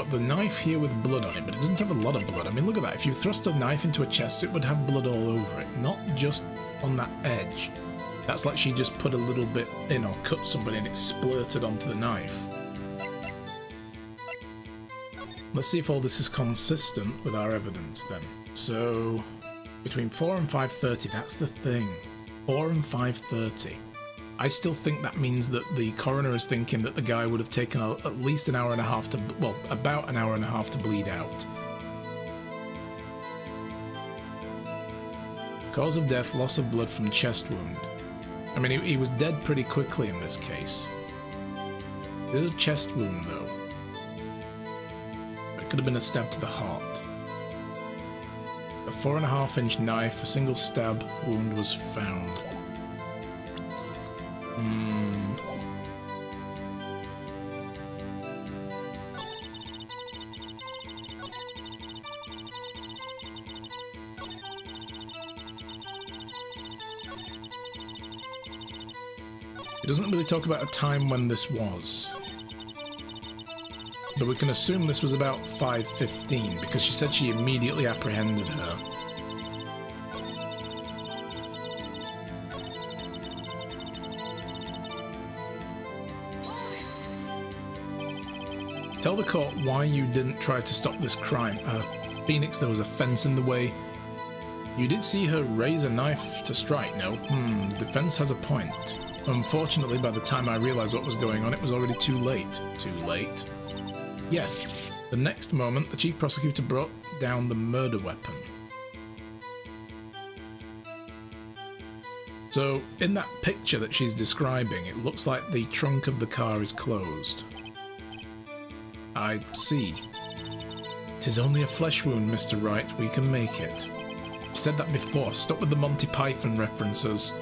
got the knife here with blood on it, but it doesn't have a lot of blood. I mean, look at that. If you thrust a knife into a chest, it would have blood all over it, not just on that edge. That's like she just put a little bit in or cut somebody and it splurted onto the knife. Let's see if all this is consistent with our evidence then. So, between 4 and 5:30, that's the thing. 4 and 5:30. I still think that means that the coroner is thinking that the guy would have taken at least an hour and a half to, well, about an hour and a half to bleed out. Cause of death, loss of blood from chest wound. I mean, he was dead pretty quickly in this case. There's a chest wound though. It could have been a stab to the heart. A 4.5-inch knife, a single stab wound was found. It doesn't really talk about a time when this was, but we can assume this was about 5:15 because she said she immediately apprehended her. Tell the court why you didn't try to stop this crime. Phoenix, there was a fence in the way. You did see her raise a knife to strike, no? The defense has a point. Unfortunately, by the time I realized what was going on, it was already too late. Too late? Yes. The next moment, the chief prosecutor brought down the murder weapon. So, in that picture that she's describing, it looks like the trunk of the car is closed. I see. 'Tis only a flesh wound, Mr. Wright. We can make it. I've said that before. Stop with the Monty Python references.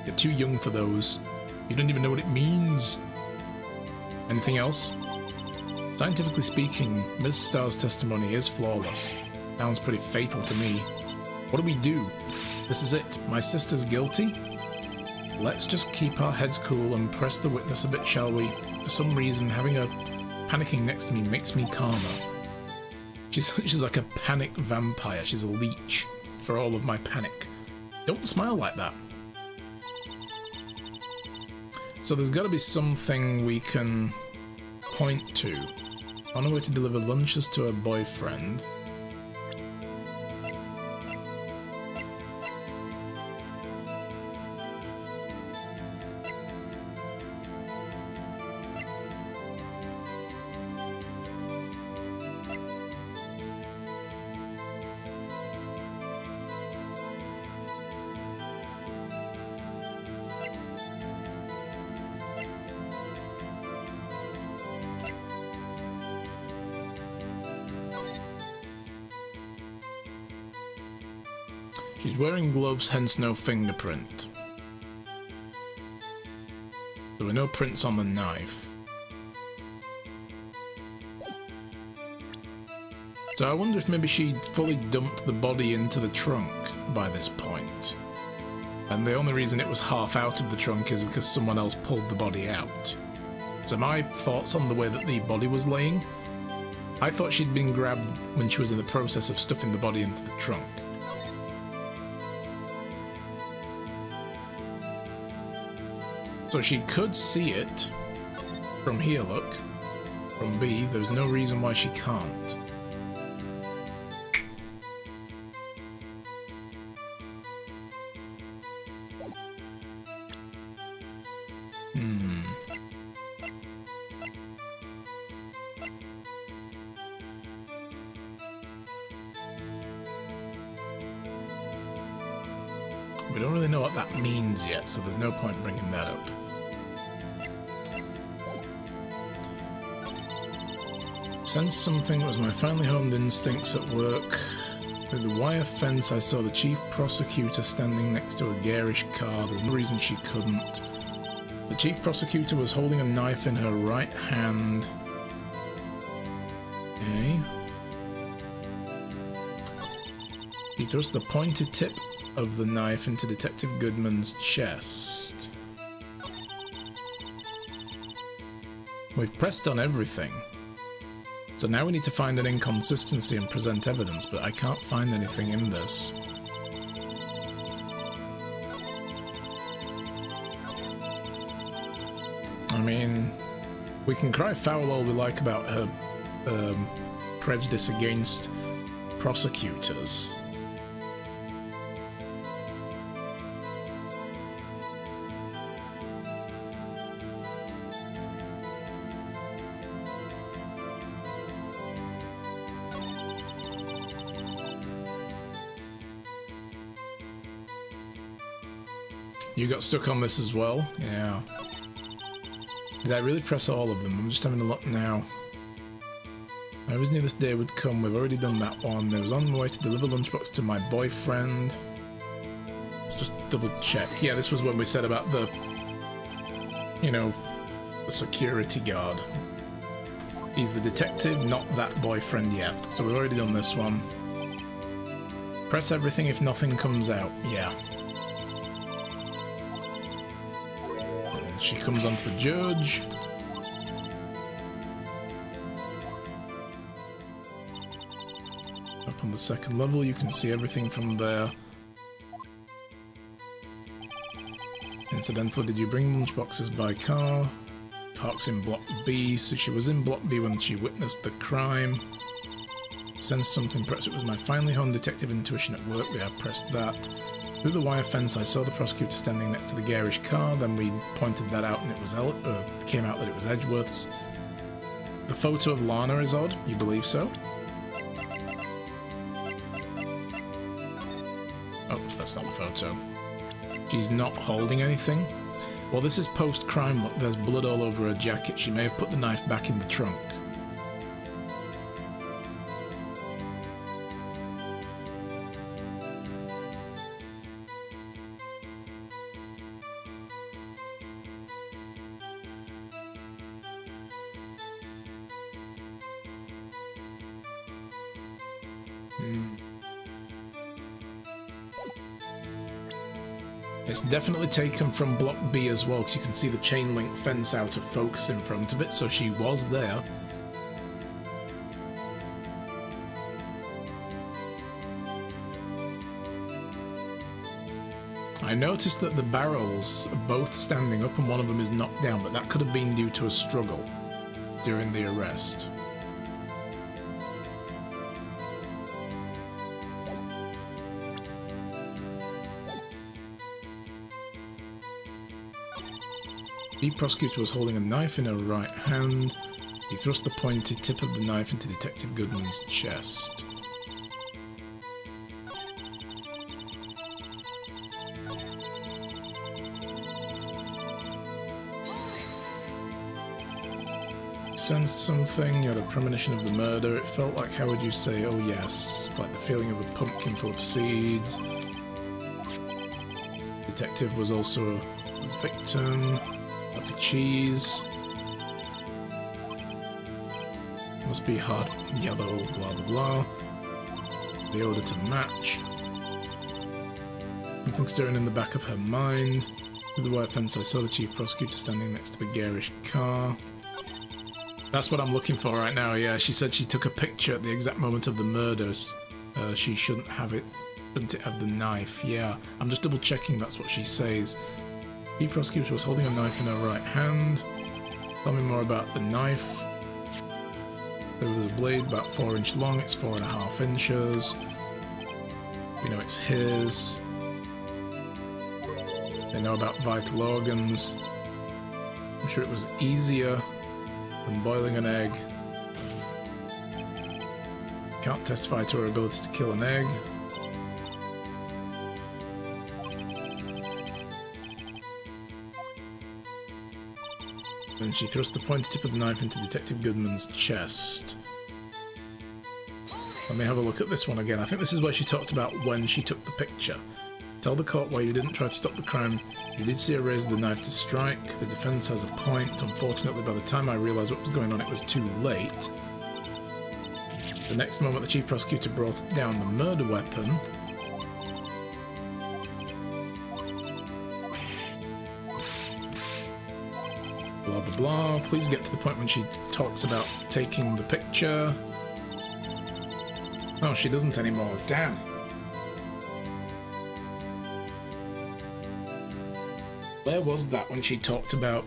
You're too young for those. You don't even know what it means. Anything else? Scientifically speaking, Ms. Starr's testimony is flawless. Sounds pretty fatal to me. What do we do? This is it. My sister's guilty? Let's just keep our heads cool and press the witness a bit, shall we? For some reason, having her panicking next to me makes me calmer. She's like a panic vampire. She's a leech for all of my panic. Don't smile like that. So there's got to be something we can point to. On her way to deliver lunches to her boyfriend. She's wearing gloves, hence no fingerprint. There were no prints on the knife. So I wonder if maybe she fully dumped the body into the trunk by this point. And the only reason it was half out of the trunk is because someone else pulled the body out. So my thoughts on the way that the body was laying, I thought she'd been grabbed when she was in the process of stuffing the body into the trunk. So she could see it from here, look. From B, there's no reason why she can't. We don't really know what that means yet, so there's no point bringing that up. Sensed something. It was my finely honed instincts at work. Through the wire fence, I saw the chief prosecutor standing next to a garish car. There's no reason she couldn't. The chief prosecutor was holding a knife in her right hand. Okay. He thrust the pointed tip of the knife into Detective Goodman's chest. We've pressed on everything. So now we need to find an inconsistency and present evidence, but I can't find anything in this. I mean, we can cry foul all we like about her prejudice against prosecutors. You got stuck on this as well? Yeah. Did I really press all of them? I'm just having a look now. I always knew this day would come. We've already done that one. I was on my way to deliver lunchbox to my boyfriend. Let's just double check. Yeah, this was when we said about the, you know, the security guard. He's the detective, not that boyfriend yet. So we've already done this one. Press everything if nothing comes out. Yeah. She comes onto the judge. Up on the second level, you can see everything from there. Incidentally, did you bring lunchboxes by car? Parks in Block B, so she was in Block B when she witnessed the crime. Sensed something, perhaps it was my finely honed detective intuition at work. We have pressed that. Through the wire fence, I saw the prosecutor standing next to the garish car. Then we pointed that out, and it was came out that it was Edgeworth's. The photo of Lana is odd. You believe so? Oh, that's not the photo. She's not holding anything. Well, this is post-crime. Look, there's blood all over her jacket. She may have put the knife back in the trunk. It's definitely taken from Block B as well, because you can see the chain link fence out of focus in front of it, so she was there. I noticed that the barrels are both standing up and one of them is knocked down, but that could have been due to a struggle during the arrest. The prosecutor was holding a knife in her right hand. He thrust the pointed tip of the knife into Detective Goodman's chest. Sensed something, you had a premonition of the murder. It felt like, how would you say, oh yes, like the feeling of a pumpkin full of seeds. Detective was also a victim. Like a cheese. Must be hard yellow, blah blah blah. The odor to match. Something stirring in the back of her mind. Through the wire fence, I saw the chief prosecutor standing next to the garish car. That's what I'm looking for right now, yeah. She said she took a picture at the exact moment of the murder. She shouldn't have it. Shouldn't it have the knife? Yeah. I'm just double checking that's what she says. The prosecutor was holding a knife in her right hand. Tell me more about the knife. There was a blade about 4 inches long, it's 4.5 inches. We know it's his. They know about vital organs. I'm sure it was easier than boiling an egg. Can't testify to her ability to kill an egg. Then she thrust the pointed tip of the knife into Detective Goodman's chest. Let me have a look at this one again. I think this is where she talked about when she took the picture. Tell the court why you didn't try to stop the crime. You did see her raise the knife to strike. The defense has a point. Unfortunately, by the time I realized what was going on, it was too late. The next moment, the chief prosecutor brought down the murder weapon. Blah, blah, blah. Please get to the point when she talks about taking the picture. Oh, she doesn't anymore. Damn. Where was that when she talked about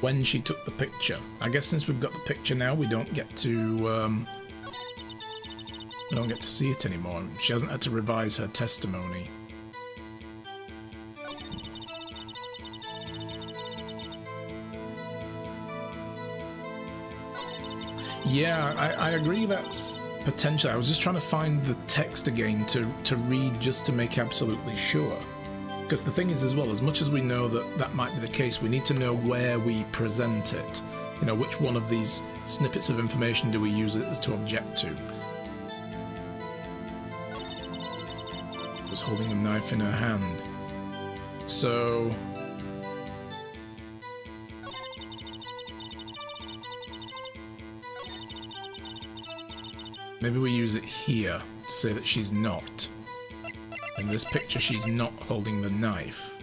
when she took the picture? I guess since we've got the picture now, we don't get to see it anymore. She hasn't had to revise her testimony. Yeah, I agree that's potentially. I was just trying to find the text again to read just to make absolutely sure. Because the thing is as well, as much as we know that that might be the case, we need to know where we present it. You know, which one of these snippets of information do we use it as to object to? Was holding a knife in her hand. So... maybe we use it here to say that she's not. In this picture, she's not holding the knife.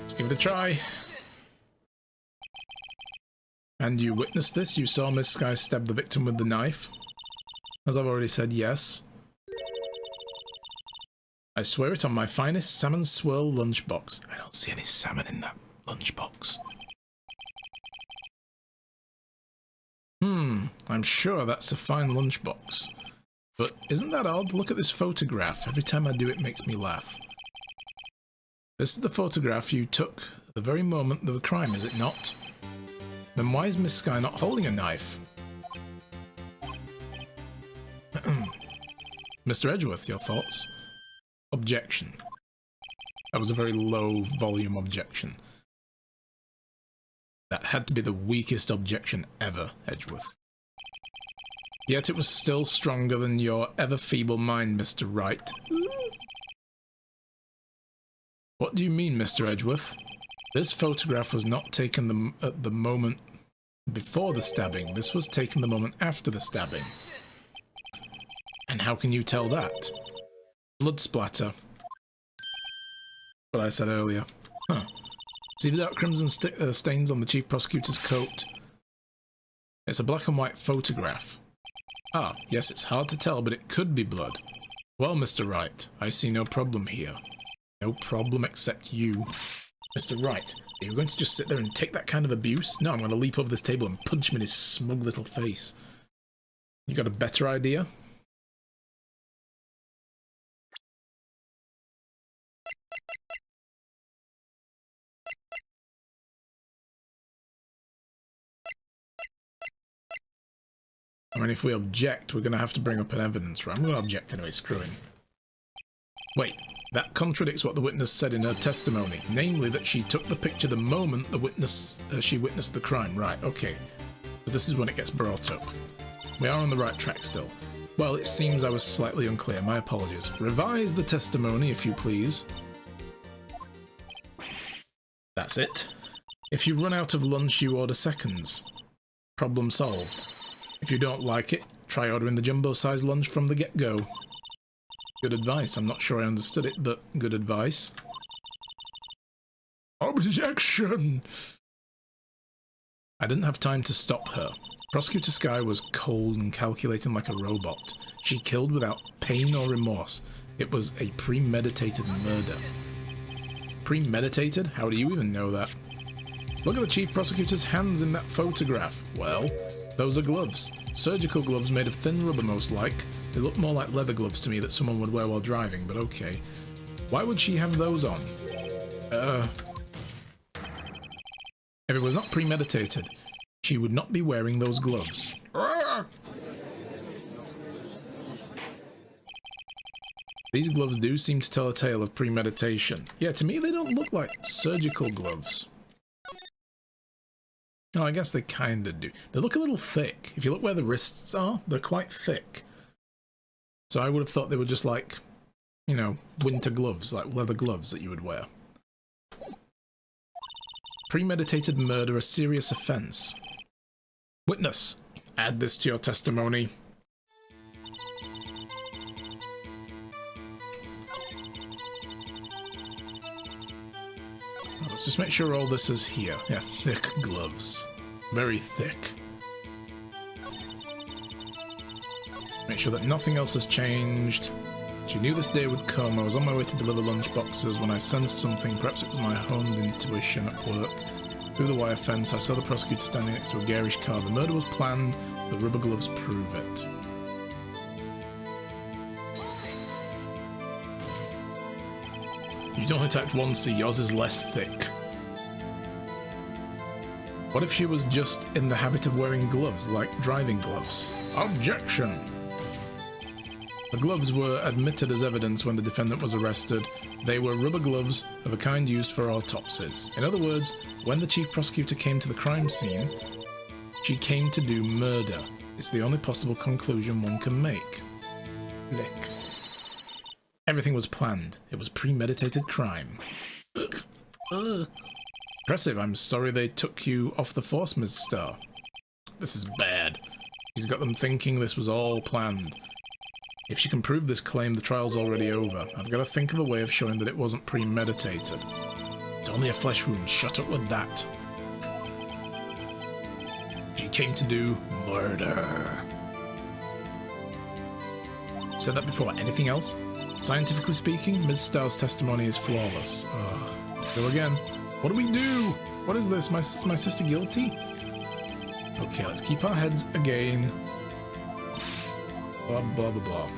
Let's give it a try. And you witnessed this? You saw Miss Sky stab the victim with the knife? As I've already said, yes. I swear it on my finest salmon swirl lunchbox. I don't see any salmon in that lunchbox. I'm sure that's a fine lunchbox. But isn't that odd? Look at this photograph. Every time I do it makes me laugh. This is the photograph you took at the very moment of the crime, is it not? Then why is Miss Sky not holding a knife? Mr. Edgeworth, your thoughts? Objection. That was a very low volume objection. That had to be the weakest objection ever, Edgeworth. Yet it was still stronger than your ever-feeble mind, Mr. Wright. What do you mean, Mr. Edgeworth? This photograph was not taken at the moment before the stabbing. This was taken the moment after the stabbing. And how can you tell that? Blood splatter. What I said earlier. Huh. See the dark crimson stains on the Chief Prosecutor's coat? It's a black and white photograph. Ah, yes, it's hard to tell, but it could be blood. Well, Mr. Wright, I see no problem here. No problem except you. Mr. Wright, are you going to just sit there and take that kind of abuse? No, I'm going to leap over this table and punch him in his smug little face. You got a better idea? I mean, if we object, we're going to have to bring up an evidence, right? I'm going to object anyway, screw him. Wait, that contradicts what the witness said in her testimony, namely that she took the picture the moment the she witnessed the crime. Right, okay. So this is when it gets brought up. We are on the right track still. Well, it seems I was slightly unclear. My apologies. Revise the testimony, if you please. That's it. If you run out of lunch, you order seconds. Problem solved. If you don't like it, try ordering the jumbo-sized lunch from the get-go. Good advice. I'm not sure I understood it, but good advice. Objection! I didn't have time to stop her. Prosecutor Sky was cold and calculating like a robot. She killed without pain or remorse. It was a premeditated murder. Premeditated? How do you even know that? Look at the Chief Prosecutor's hands in that photograph. Well... those are gloves. Surgical gloves made of thin rubber, most like. They look more like leather gloves to me that someone would wear while driving, but okay. Why would she have those on? If it was not premeditated, she would not be wearing those gloves. These gloves do seem to tell a tale of premeditation. Yeah, to me they don't look like surgical gloves. Oh, I guess they kind of do. They look a little thick. If you look where the wrists are, they're quite thick. So I would have thought they were just like, you know, winter gloves, like leather gloves that you would wear. Premeditated murder, a serious offence. Witness, add this to your testimony. let's just make sure all this is here. Yeah, thick gloves. Very thick. Make sure that nothing else has changed. She knew this day would come. I was on my way to deliver lunch boxes when I sensed something. Perhaps it was my honed intuition at work. Through the wire fence, I saw the prosecutor standing next to a garish car. The murder was planned. The rubber gloves prove it. You only typed 1C. Yours is less thick. What if she was just in the habit of wearing gloves, like driving gloves? Objection! The gloves were admitted as evidence when the defendant was arrested. They were rubber gloves of a kind used for autopsies. In other words, when the chief prosecutor came to the crime scene, she came to do murder. It's the only possible conclusion one can make. Lick. Everything was planned. It was premeditated crime. Ugh. Ugh. Impressive. I'm sorry they took you off the force, Ms. Starr. This is bad. She's got them thinking this was all planned. If she can prove this claim, the trial's already over. I've got to think of a way of showing that it wasn't premeditated. It's only a flesh wound. Shut up with that. She came to do murder. Said that before. Anything else? Scientifically speaking, Ms. Starr's testimony is flawless. Go again. What do we do? What is this? Is my sister guilty? Okay, let's keep our heads again. Blah, blah, blah, blah.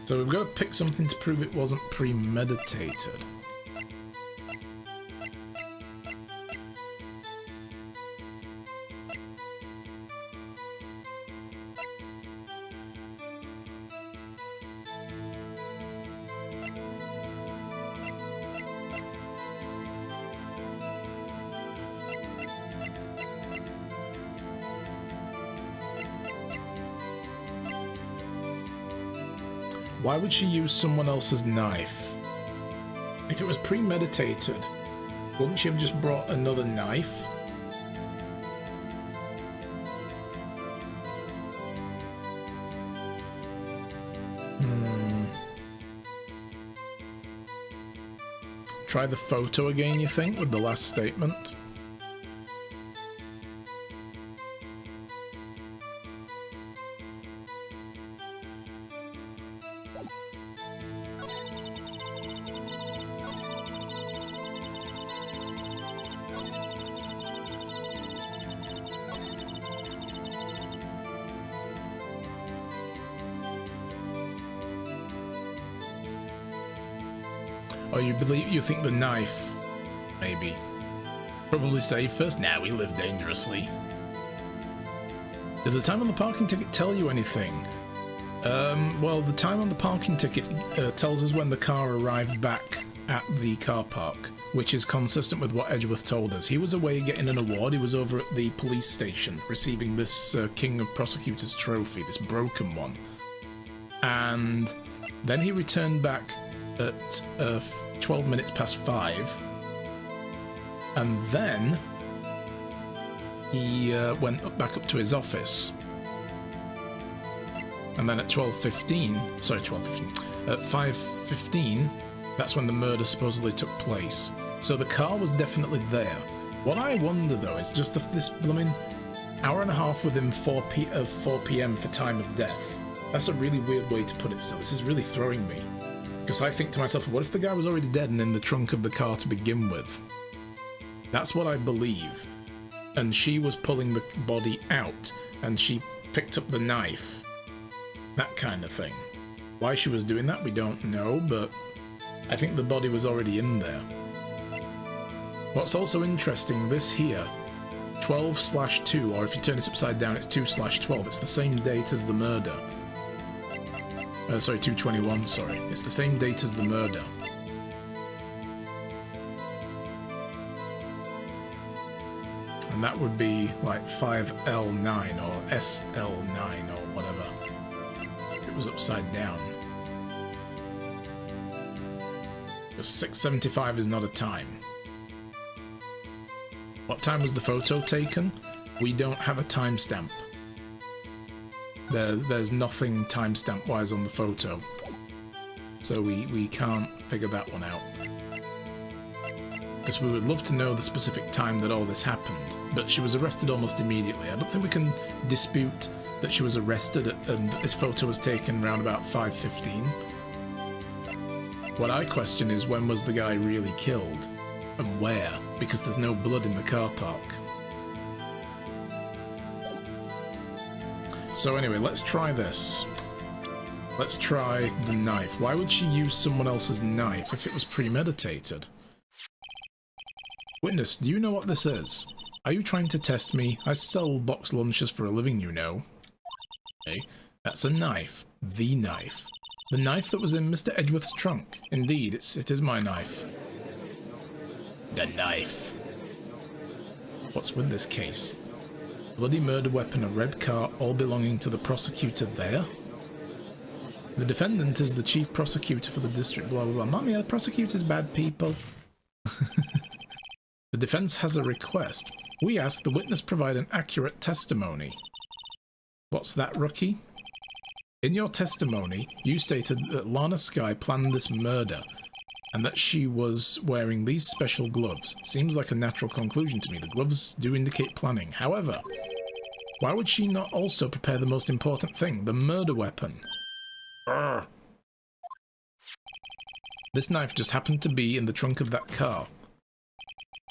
So we've got to pick something to prove it wasn't premeditated. Why would she use someone else's knife? If it was premeditated, wouldn't she have just brought another knife? Try the photo again, you think, with the last statement? Or you think the knife, maybe. Probably safe first. Nah, we live dangerously. Did the time on the parking ticket tell you anything? Well, the time on the parking ticket tells us when the car arrived back at the car park, which is consistent with what Edgeworth told us. He was away getting an award. He was over at the police station receiving this King of Prosecutors trophy, this broken one. And then he returned back at 12 minutes past 5, and then he went back up to his office, and then at 12:15, at 5:15, that's when the murder supposedly took place. So the car was definitely there. What I wonder though is just this blooming hour and a half within 4 p.m. for time of death. That's a really weird way to put it still. This is really throwing me. Because I think to myself, what if the guy was already dead and in the trunk of the car to begin with? That's what I believe. And she was pulling the body out, and she picked up the knife. That kind of thing. Why she was doing that, we don't know, but I think the body was already in there. What's also interesting, this here, 12/2, or if you turn it upside down, it's 2/12. It's the same date as the murder. 2/21, sorry. It's the same date as the murder. And that would be like 5L9 or SL9 or whatever. It was upside down. Because 6:75 is not a time. What time was the photo taken? We don't have a timestamp. There's nothing timestamp wise on the photo. so we can't figure that one out. Because we would love to know the specific time that all this happened, but she was arrested almost immediately. I don't think we can dispute that she was arrested and this photo was taken around about 5:15. What I question is, when was the guy really killed? And where? Because there's no blood in the car park. So anyway, let's try this. Let's try the knife. Why would she use someone else's knife if it was premeditated? Witness, do you know what this is? Are you trying to test me? I sell box lunches for a living, you know. Okay, that's a knife. The knife. The knife that was in Mr. Edgeworth's trunk. Indeed, it is my knife. The knife. What's with this case? Bloody murder weapon, a red car, all belonging to the prosecutor there? The defendant is the chief prosecutor for the district, blah blah blah. Mommy, are prosecutors bad people? The defense has a request. We ask the witness provide an accurate testimony. What's that, rookie? In your testimony, you stated that Lana Skye planned this murder and that she was wearing these special gloves. Seems like a natural conclusion to me. The gloves do indicate planning. However, why would she not also prepare the most important thing, the murder weapon? Urgh. This knife just happened to be in the trunk of that car.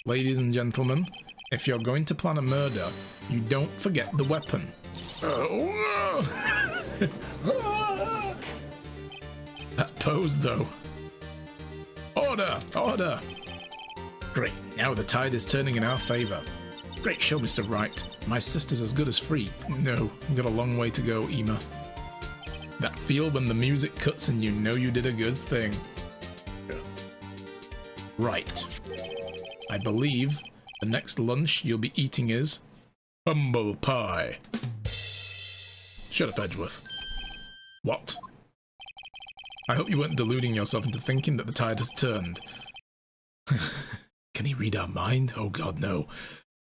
Ladies and gentlemen, if you're going to plan a murder, you don't forget the weapon. That pose, though. Order! Order! Great, now the tide is turning in our favour. Great show, Mr. Wright. My sister's as good as free. No, we've got a long way to go, Ema. That feel when the music cuts and you know you did a good thing. Right. I believe the next lunch you'll be eating is humble pie. Shut up, Edgeworth. What? I hope you weren't deluding yourself into thinking that the tide has turned. Can he read our mind? Oh god, no.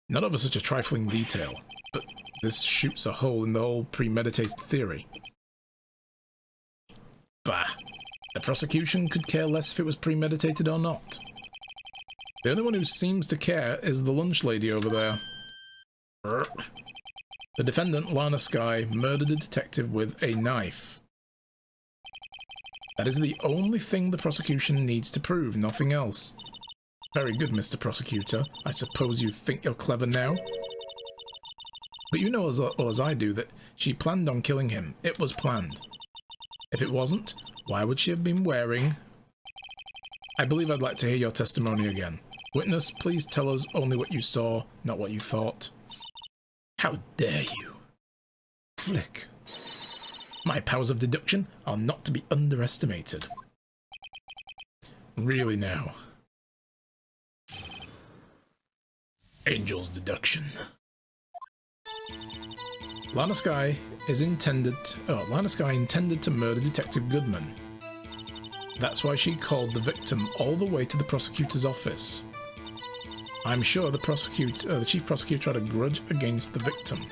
Not over such a trifling detail, but this shoots a hole in the whole premeditated theory. Bah. The prosecution could care less if it was premeditated or not. The only one who seems to care is the lunch lady over there. The defendant, Lana Skye, murdered a detective with a knife. That is the only thing the prosecution needs to prove, nothing else. Very good, Mr. Prosecutor. I suppose you think you're clever now? But you know as I do that she planned on killing him. It was planned. If it wasn't, why would she have been wearing... I believe I'd like to hear your testimony again. Witness, please tell us only what you saw, not what you thought. How dare you? Flick. My powers of deduction are not to be underestimated. Really now. Angel's deduction. Lana Skye intended to murder Detective Goodman. That's why she called the victim all the way to the prosecutor's office. I'm sure the chief prosecutor had a grudge against the victim.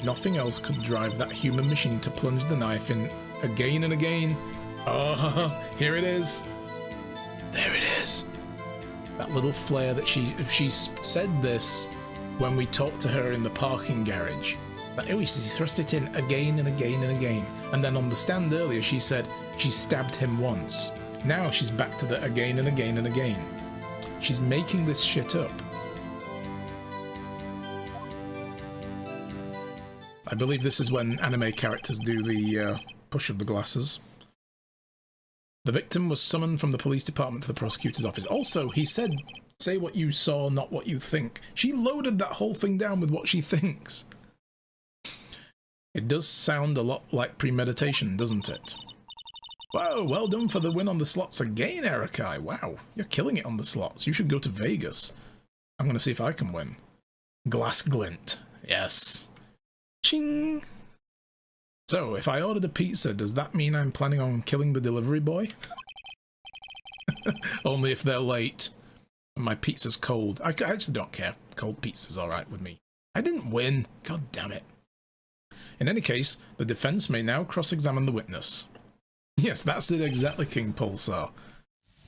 Nothing else could drive that human machine to plunge the knife in again and again. Oh, here it is. There it is. That little flare that if she said this when we talked to her in the parking garage. That, oh, he thrust it in again and again and again. And then on the stand earlier she said she stabbed him once. Now she's back to the again and again and again. She's making this shit up. I believe this is when anime characters do the push of the glasses. The victim was summoned from the police department to the prosecutor's office. Also, he said, say what you saw, not what you think. She loaded that whole thing down with what she thinks. It does sound a lot like premeditation, doesn't it? Whoa, well done for the win on the slots again, Erikai. Wow, you're killing it on the slots. You should go to Vegas. I'm going to see if I can win. Glass glint. Yes. Ching! So, if I ordered a pizza, does that mean I'm planning on killing the delivery boy? Only if they're late and my pizza's cold. I actually don't care. Cold pizza's alright with me. I didn't win. God damn it. In any case, the defense may now cross-examine the witness. Yes, that's it exactly, King Pulsar.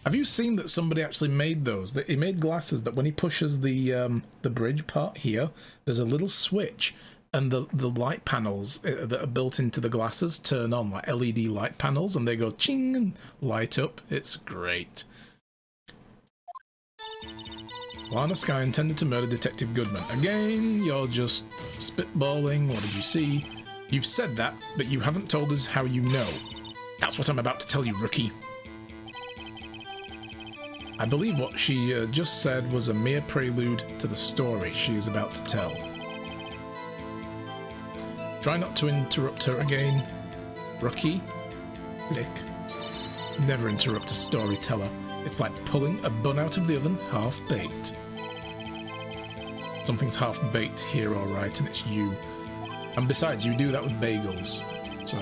Have you seen that somebody actually made those? That he made glasses that when he pushes the bridge part here, there's a little switch, and the light panels that are built into the glasses turn on, like LED light panels, and they go ching and light up. It's great. Lana Skye intended to murder Detective Goodman. Again, you're just spitballing. What did you see? You've said that, but you haven't told us how you know. That's what I'm about to tell you, rookie. I believe what she just said was a mere prelude to the story she is about to tell. Try not to interrupt her again, rookie. Lick. Never interrupt a storyteller. It's like pulling a bun out of the oven half-baked. Something's half-baked here, alright, and it's you. And besides, you do that with bagels. So,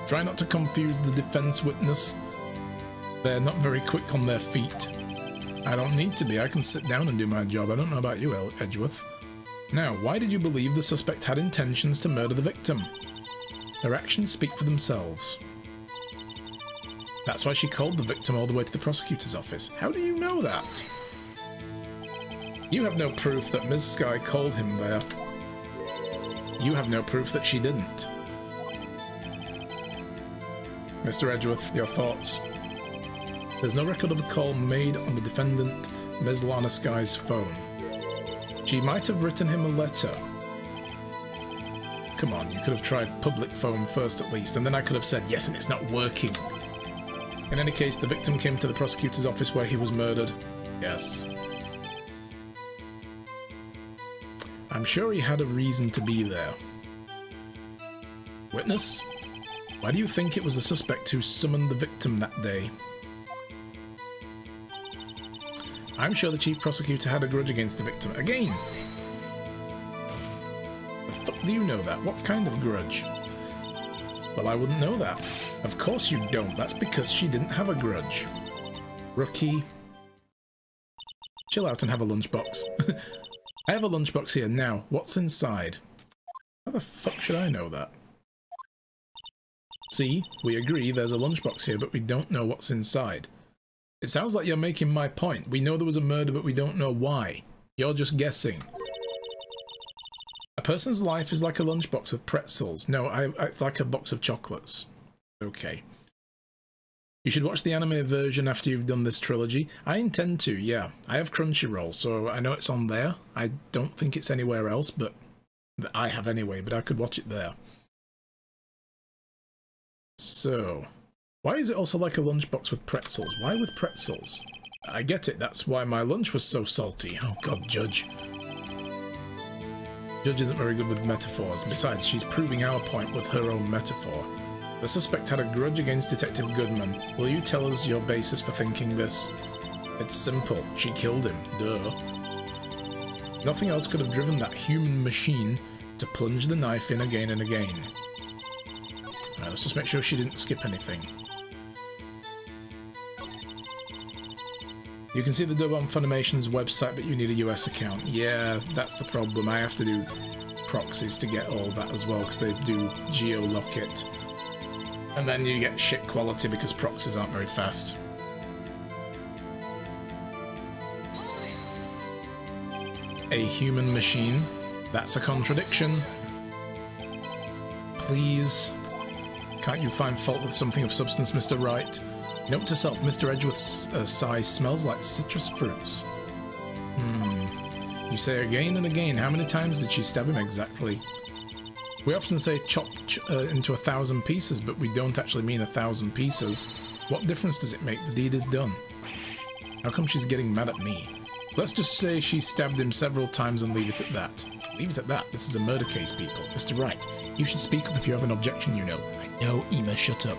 try not to confuse the defense witness. They're not very quick on their feet. I don't need to be. I can sit down and do my job. I don't know about you, Edgeworth. Now, why did you believe the suspect had intentions to murder the victim? Her actions speak for themselves. That's why she called the victim all the way to the prosecutor's office. How do you know that? You have no proof that Ms. Skye called him there. You have no proof that she didn't. Mr. Edgeworth, your thoughts? There's no record of a call made on the defendant, Ms. Lana Skye's phone. She might have written him a letter. Come on, you could have tried public phone first at least, and then I could have said yes, and it's not working. In any case, the victim came to the prosecutor's office where he was murdered. Yes. I'm sure he had a reason to be there. Witness? Why do you think it was the suspect who summoned the victim that day? I'm sure the chief prosecutor had a grudge against the victim. Again! The fuck do you know that? What kind of grudge? Well, I wouldn't know that. Of course you don't. That's because she didn't have a grudge. Rookie. Chill out and have a lunchbox. I have a lunchbox here now. What's inside? How the fuck should I know that? See, we agree there's a lunchbox here, but we don't know what's inside. It sounds like you're making my point. We know there was a murder, but we don't know why. You're just guessing. A person's life is like a lunchbox with pretzels. No, it's like a box of chocolates. Okay. You should watch the anime version after you've done this trilogy. I intend to, yeah. I have Crunchyroll, so I know it's on there. I don't think it's anywhere else, but I have anyway, but I could watch it there. So, why is it also like a lunchbox with pretzels? Why with pretzels? I get it, that's why my lunch was so salty. Oh god, Judge. Judge isn't very good with metaphors. Besides, she's proving our point with her own metaphor. The suspect had a grudge against Detective Goodman. Will you tell us your basis for thinking this? It's simple. She killed him. Duh. Nothing else could have driven that human machine to plunge the knife in again and again. Alright, let's just make sure she didn't skip anything. You can see the dub on Funimation's website, but you need a US account. Yeah, that's the problem. I have to do proxies to get all that as well, because they do geo-lock it. And then you get shit quality because proxies aren't very fast. A human machine? That's a contradiction. Please. Can't you find fault with something of substance, Mr. Wright? Note to self, Mr. Edgeworth's size smells like citrus fruits. You say again and again, how many times did she stab him exactly? We often say chop into 1,000 pieces, but we don't actually mean 1,000 pieces. What difference does it make? The deed is done. How come she's getting mad at me? Let's just say she stabbed him several times and leave it at that. Leave it at that. This is a murder case, people. Mr. Wright, you should speak up if you have an objection, you know. I know, Ema, shut up.